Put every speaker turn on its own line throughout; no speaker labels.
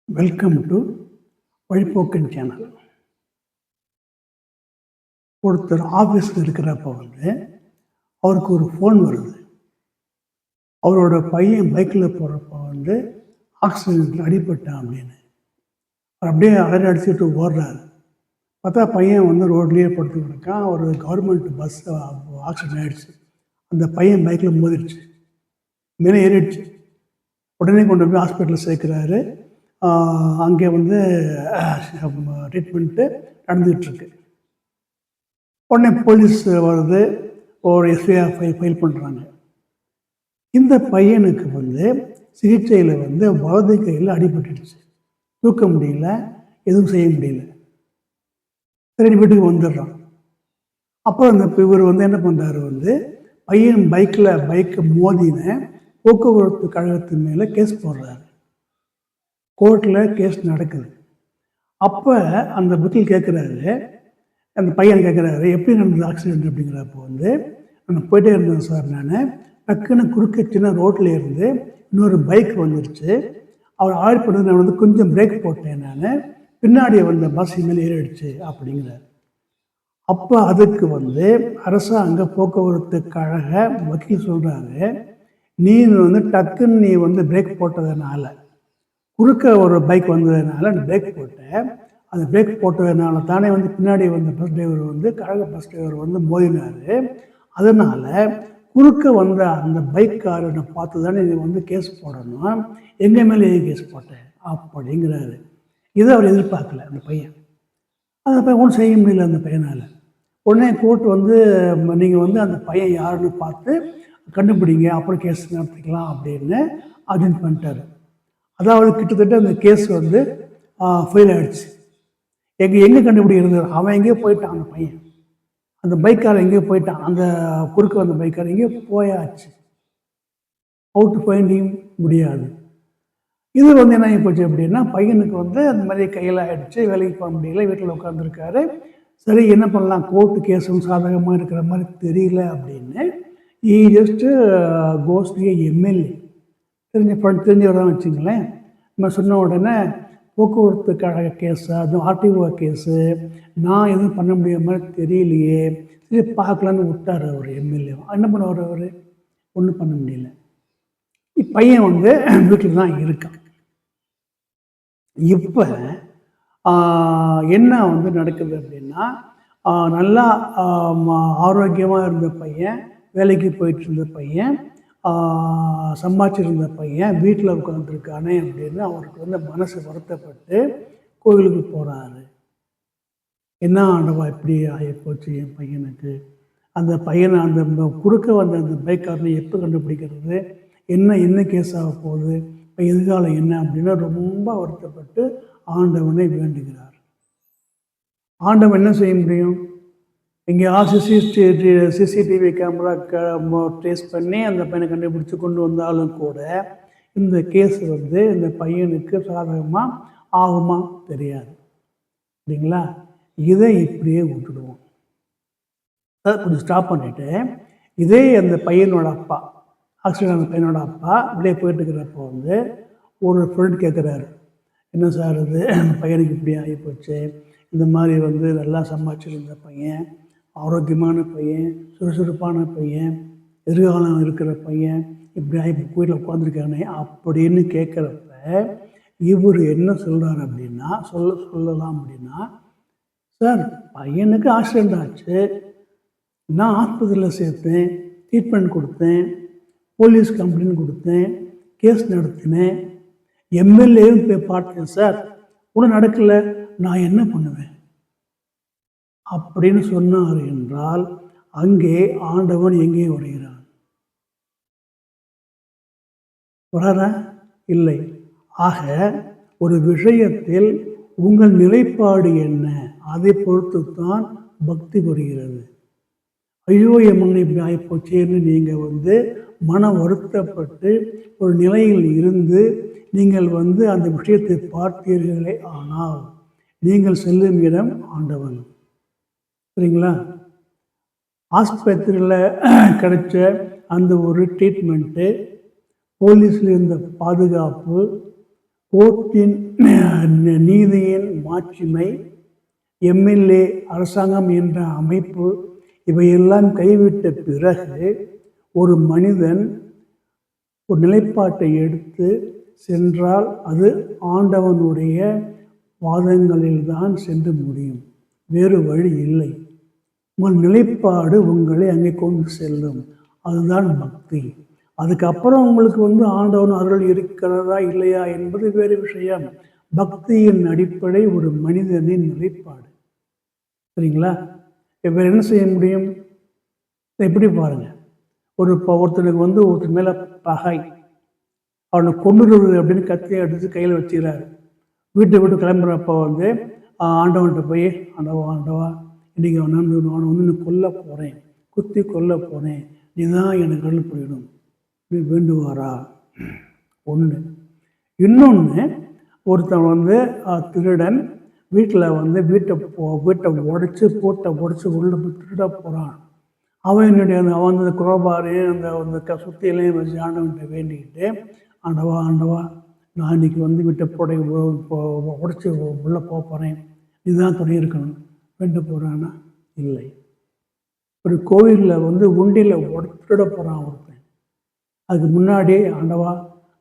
Welcome to வழிப்போக்கன் channel. ஒருத்தர் ஆஃபீஸில் இருக்கிறப்ப அவருக்கு ஒரு ஃபோன் வருது. அவரோட பையன் பைக்கில் போகிறப்ப ஆக்சிடென்ட்டில் அடிபட்டான் அப்படின்னு. அப்படியே அலறி அடிச்சுட்டு ஓடுறாரு. பார்த்தா பையன் ரோட்லேயே படுத்து கிடக்கான். ஒரு கவர்மெண்ட் பஸ் ஆக்சிடென்ட் ஆகிடுச்சு. அந்த பையன் பைக்கில் மோதிடுச்சு, மேலே ஏறிடுச்சு. உடனே கொண்டு போய் ஹாஸ்பிட்டலில் சேர்க்குறாரு. அங்கே ட்ரீட்மெண்ட்டு நடந்துகிட்ருக்கு. உடனே போலீஸ் வருது, ஒரு எஸ்ஐஆர் ஃபைல் பண்ணுறாங்க. இந்த பையனுக்கு சிகிச்சையில் வலது கையில் அடிபட்டுடுச்சு. தூக்க முடியல, எதுவும் செய்ய முடியல. சரி, வீட்டுக்கு வந்துடுறான். அப்புறம் இவர் என்ன பண்ணுறாரு, பையன் பைக்கை மோதின போக்குவரத்து கழகத்து மேலே கேஸ் போடுறாரு. கோர்ட்டில் கேஸ் நடக்குது. அப்போ அந்த வக்கீல் கேட்குறாரு, அந்த பையன் கேட்குறாரு, எப்படி நடந்தது ஆக்சிடென்ட் அப்படிங்கிறப்போ நான் போயிட்டே இருந்தேன் சார். நான் டக்குன்னு குறுக்க சின்ன ரோட்டில் இருந்து இன்னொரு பைக் வந்துருச்சு. அவர் ஆழ்படுது. நான் கொஞ்சம் பிரேக் போட்டேன். நான் பின்னாடி வந்த பஸ் மேலே ஏறிடுச்சு அப்படிங்கிறார். அப்போ அதுக்கு அரசாங்க போக்குவரத்து கழக வக்கீல் சொல்கிறாரு, நீ டக்குன்னு நீ பிரேக் போட்டதுனால, குறுக்க ஒரு பைக் வந்ததுனால பிரேக் போட்டேன். அந்த பிரேக் போட்டதுனால தானே பின்னாடி வந்த பஸ் டிரைவர் கழக பஸ் டிரைவர் மோதினார். அதனால் குறுக்க வந்த அந்த பைக்காரனை பார்த்து தானே நீ கேஸ் போடணும், எங்கள் மேலே கேஸ் போட்டேன் அப்படிங்கிறாரு. இதை அவர் எதிர்பார்க்கல அந்த பையன். அந்த பையன் ஒன்றும் செய்ய முடியல அந்த பையனால். உடனே கோர்ட் நீங்கள் அந்த பையன் யாருன்னு பார்த்து கண்டுபிடிங்க, அப்புறம் கேஸ் நடத்திக்கலாம் அப்படின்னு அட்ஜென்ட் பண்ணிட்டார். அதாவது கிட்டத்தட்ட அந்த கேஸ் ஃபெயில் ஆகிடுச்சு. எங்கே கண்டுபிடிக்கிறது? அவன் எங்கேயோ போயிட்டான். அந்த பையன், அந்த பைக்காரன் எங்கேயோ போயிட்டான். அந்த குறுக்க வந்த பைக்காரன் எங்கேயோ போயாச்சு. அவுட் ஃபைண்டிங் முடியாது. இது என்ன ஆகி போச்சு அப்படின்னா, பையனுக்கு அந்த மாதிரி கையில் ஆகிடுச்சு. வேலைக்கு போக முடியல, வீட்டில் உட்காந்துருக்காரு. சரி, என்ன பண்ணலாம், கோர்ட்டு கேஸும் சாதகமாக இருக்கிற மாதிரி தெரியல அப்படின்னு ஈ ஜஸ்ட்டு கோஸ் டு எம்எல்ஏ. தெரிஞ்சவர் தான் வச்சுங்களேன். நம்ம சொன்ன உடனே போக்குவரத்து கழக கேஸு, அதுவும் ஆர்டிஓ கேஸு, நான் எதுவும் பண்ண முடியாத மாதிரி தெரியலையே, சரி பார்க்கலான்னு விட்டார் அவர் எம்எல்ஏ. என்ன பண்ணுவார் அவர்? ஒன்றும் பண்ண முடியல. பையன் வீட்டில் தான் இருக்கான். இப்போ என்ன நடக்குது அப்படின்னா, நல்லா ஆரோக்கியமாக இருந்த பையன், வேலைக்கு போயிட்டு இருந்த பையன், சம்பாதிச்சிருந்த பையன் வீட்டில் உட்காந்துருக்கானே அப்படின்னு அவருக்கு மனசு வருத்தப்பட்டு கோவிலுக்கு போகிறாரு. என்ன ஆண்டவா இப்படி ஆகிப்போச்சு என் பையனுக்கு, அந்த பையனை அந்த குறுக்க வந்த அந்த பைக்காரனை எப்போ கண்டுபிடிக்கிறது, என்ன கேஸ் ஆக போகுது, இப்போ எதிர்காலம் என்ன அப்படின்னு ரொம்ப வருத்தப்பட்டு ஆண்டவனை வேண்டுகிறார். ஆண்டவன் என்ன செய்ய முடியும்? இங்கே சிசிடிவி கேமரா ட்ரேஸ் பண்ணி அந்த பையனை கண்டுபிடிச்சி கொண்டு வந்தாலும் கூட இந்த கேஸ் இந்த பையனுக்கு சாதகமாக ஆகுமா தெரியாது இல்லைங்களா? இதை இப்படியே விட்டுடுவோம். கொஞ்சம் ஸ்டாப் பண்ணிவிட்டு, இதே அந்த பையனோட அப்பா, ஆக்சிடென்ட் அந்த பையனோட அப்பா இப்படியே போயிட்டுருக்கிறப்போ ஒரு ஃப்ரெண்ட் கேட்குறாரு, என்ன சார் இது பையனுக்கு இப்படி ஆகி போச்சு, இந்த மாதிரி நல்லா சம்பாதிச்சிருந்த பையன், ஆரோக்கியமான பையன், சுறுசுறுப்பான பையன், எதிர்காலம் இருக்கிற பையன், இப்படி ஆகி வீட்டில் உட்காந்துருக்கானே அப்படின்னு கேட்குறப்ப இவர் என்ன சொல்கிறார் அப்படின்னா, சொல்லலாம் அப்படின்னா, சார் பையனுக்கு ஆக்சிடெண்ட் ஆச்சு, நான் ஹாஸ்பிட்டலில் சேர்த்தேன், ட்ரீட்மெண்ட் கொடுத்தேன், போலீஸ் கம்ப்ளைண்ட் கொடுத்தேன், கேஸ் நடத்தினேன், எம்எல்ஏவும் போய் பார்த்தேன் சார், ஒன்றும் நடக்கலை, நான் என்ன பண்ணுவேன் அப்படின்னு சொன்னார் என்றால், அங்கே ஆண்டவன் எங்கே வருகிறான்? வராரா? இல்லை. ஆக ஒரு விஷயத்தில் உங்கள் நிலைப்பாடு என்ன, அதை பொறுத்து தான் பக்தி வருகிறது. ஐயோ என் மகன் இப்படி ஆகிப்போச்சேன்னு நீங்கள் மன வருத்தப்பட்டு ஒரு நிலையில் இருந்து நீங்கள் அந்த விஷயத்தை பார்த்தீர்களே ஆனால் நீங்கள் செல்லும் இடம் ஆண்டவன். சரிங்களா? ஆஸ்பத்திரியில் கிடைச்ச அந்த ஒரு ட்ரீட்மெண்ட்டு, போலீஸில் இருந்த பாதுகாப்பு, கோர்ட்டின் நீதியின் மாட்சிமை, எம்எல்ஏ அரசாங்கம் என்ற அமைப்பு, இவையெல்லாம் கைவிட்ட பிறகு ஒரு மனிதன் ஒரு நிலைப்பாட்டை எடுத்து சென்றால் அது ஆண்டவனுடைய பாதங்களில்தான் சென்று முடியும். வேறு வழி இல்லை. உங்கள் நிலைப்பாடு உங்களை அங்கே கொண்டு செல்லும். அதுதான் பக்தி. அதுக்கப்புறம் உங்களுக்கு ஆண்டவன் அருள் இருக்கிறதா இல்லையா என்பது வேறு விஷயம். பக்தியின் அடிப்படை ஒரு மனிதனின் நிலைப்பாடு. சரிங்களா? இப்போ என்ன செய்ய முடியும்? எப்படி பாருங்க, ஒருத்தனுக்கு ஒருத்தர் மேலே பகை, அவனை கொண்டுடுறது அப்படின்னு கத்தியை அடித்து கையில் வச்சுக்கிறாரு. வீட்டை விட்டு கிளம்புறப்போ ஆண்டவன்கிட்ட போய், ஆண்டவா இன்றைக்கி அவனை கொல்ல போகிறேன், குத்தி கொல்ல போகிறேன், நீ தான் எனக்கு அருள் புரியணும் வேண்டுவாரா? ஒன்று. இன்னொன்று, ஒருத்தன் திருடன் வீட்டில் வீட்டை உடச்சி உடச்சி உள்ள திருட போகிறான். அவன் அந்த குரோபாரு அந்த சுத்தியிலையும் வச்சு ஆண்டவன்கிட்ட வேண்டிக்கிட்டு, ஆண்டவா நான் இன்றைக்கி வீட்டை உடச்சி உள்ளே போகிறேன், இதுதான் துணை இருக்கணும் வேண்டு போகிறான்னா இல்லை. ஒரு கோவிலில் உண்டியில் திருட போகிறான் ஒருத்தன். அதுக்கு முன்னாடியே ஆண்டவா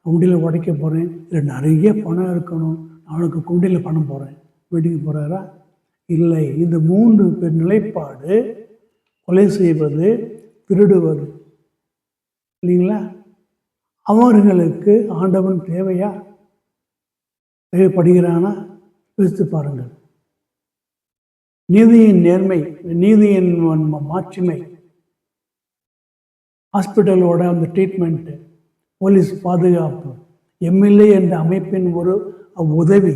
உண்டியில் உடைக்க போகிறேன், இல்லை நிறைய பணம் இருக்கணும், அவனுக்கு உண்டியில் பணம் போகிறேன் வேண்டிக்க போகிறாரா? இல்லை. இந்த 3 பேர் நிலைப்பாடு, கொலை செய்வது, திருடுவது, இல்லைங்களா? அவர்களுக்கு ஆண்டவன் தேவையா? தேவைப்படுகிறானா? யோசித்து பாருங்கள். நீதியின் நேர்மை, நீதியின் மாட்சிமை, ஹாஸ்பிட்டலோட அந்த ட்ரீட்மெண்ட்டு, போலீஸ் பாதுகாப்பு, எம்எல்ஏ என்ற அமைப்பின் ஒரு உதவி,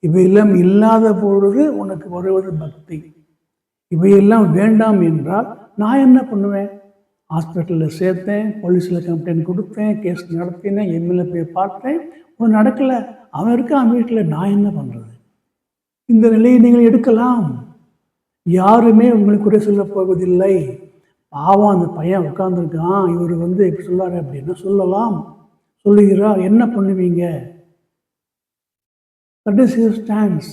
இவையெல்லாம் இல்லாத பொழுது உனக்கு வருவது பக்தி. இவையெல்லாம் வேண்டாம் என்றால் நான் என்ன பண்ணுவேன்? ஹாஸ்பிட்டலில் சேர்த்தேன், போலீஸில் கம்ப்ளைண்ட் கொடுத்தேன், கேஸ் நடத்தினேன், எம்எல்ஏ போய் பார்த்தேன், ஒன்றும் நடக்கலை, அவன் இருக்கான் வீட்டில், நான் என்ன பண்ணுறது? இந்த நிலையை நீங்கள் எடுக்கலாம். யாருமே உங்களுக்கு குறை சொல்ல போவதில்லை. பாவம் அந்த பையன் உட்காந்துருக்கான், இவர் எப்படி சொல்லாரு அப்படின்னா சொல்லலாம், சொல்லுகிறார், என்ன பண்ணுவீங்க? That is his stands.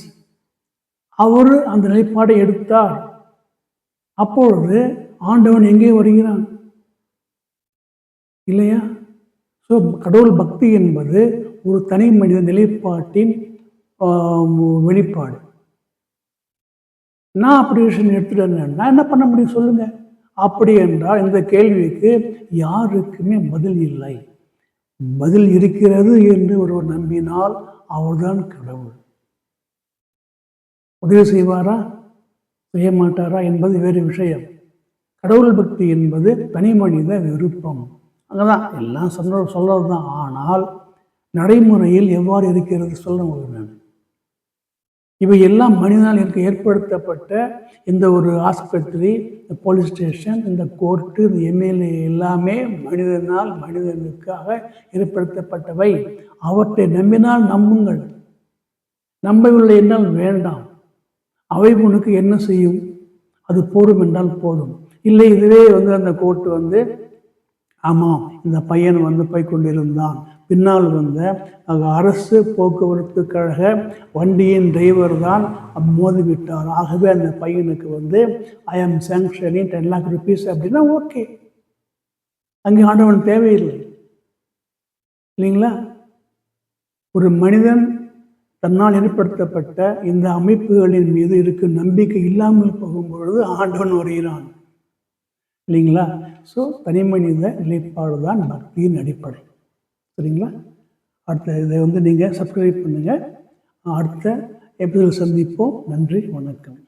அவர் அந்த நிலைப்பாடை எடுத்தார். அப்பொழுது ஆண்டவன் எங்கே வருகிறான்? இல்லையா? ஸோ கடவுள் பக்தி என்பது ஒரு தனி மனித நிலைப்பாட்டின் வெளிப்பாடு. நான் அப்படி விஷயம் எடுத்துட்டேன், நான் என்ன பண்ண முடியும் சொல்லுங்க? அப்படி என்றால் இந்த கேள்விக்கு யாருக்குமே பதில் இல்லை. பதில் இருக்கிறது என்று ஒருவர் நம்பினால் அவர்தான் கடவுள். உதவி செய்வாரா செய்ய மாட்டாரா என்பது வேறு விஷயம். கடவுள் பக்தி என்பது தனி மனித விருப்பம். அங்கதான் எல்லாம் சொல்றது தான். ஆனால் நடைமுறையில் எவ்வாறு இருக்கிறது சொல்ல முடியும். இவை எல்லாம் மனிதனால் ஏற்படுத்தப்பட்ட இந்த ஒரு ஆஸ்பத்திரி, இந்த போலீஸ் ஸ்டேஷன், இந்த கோர்ட்டு, இந்த எம்எல்ஏ எல்லாமே மனிதனுக்காக ஏற்படுத்தப்பட்டவை. அவற்றை நம்பினால் நம்புங்கள், நம்பவில்லை என்றால் வேண்டாம். அவை உனக்கு என்ன செய்யும்? அது போதும் என்றால் போதும். இல்லை இதுவே அந்த கோர்ட்டு ஆமாம் இந்த பையன் போய் கொண்டிருந்தான், பின்னால் அரசு போக்குவரத்து கழக வண்டியின் டிரைவர் தான் மோதிவிட்டார், ஆகவே அந்த பையனுக்கு ஐ ஆம் சாங்ஷனிங் 10 lakh rupees அப்படின்னா ஓகே, அங்கே ஆண்டவன் தேவையில்லை. இல்லைங்களா? ஒரு மனிதன் தன்னால் ஏற்படுத்தப்பட்ட இந்த அமைப்புகளின் மீது இருக்கும் நம்பிக்கை இல்லாமல் போகும்பொழுது ஆண்டவன் வருகிறான். இல்லைங்களா? ஸோ தனி மனித நிலைப்பாடு தான் பக்தியின் அடிப்படை. சரிங்களா? அடுத்த இதை நீங்கள் சப்ஸ்கிரைப் பண்ணுங்கள். அடுத்த எபிசோட் சந்திப்போம். நன்றி, வணக்கம்.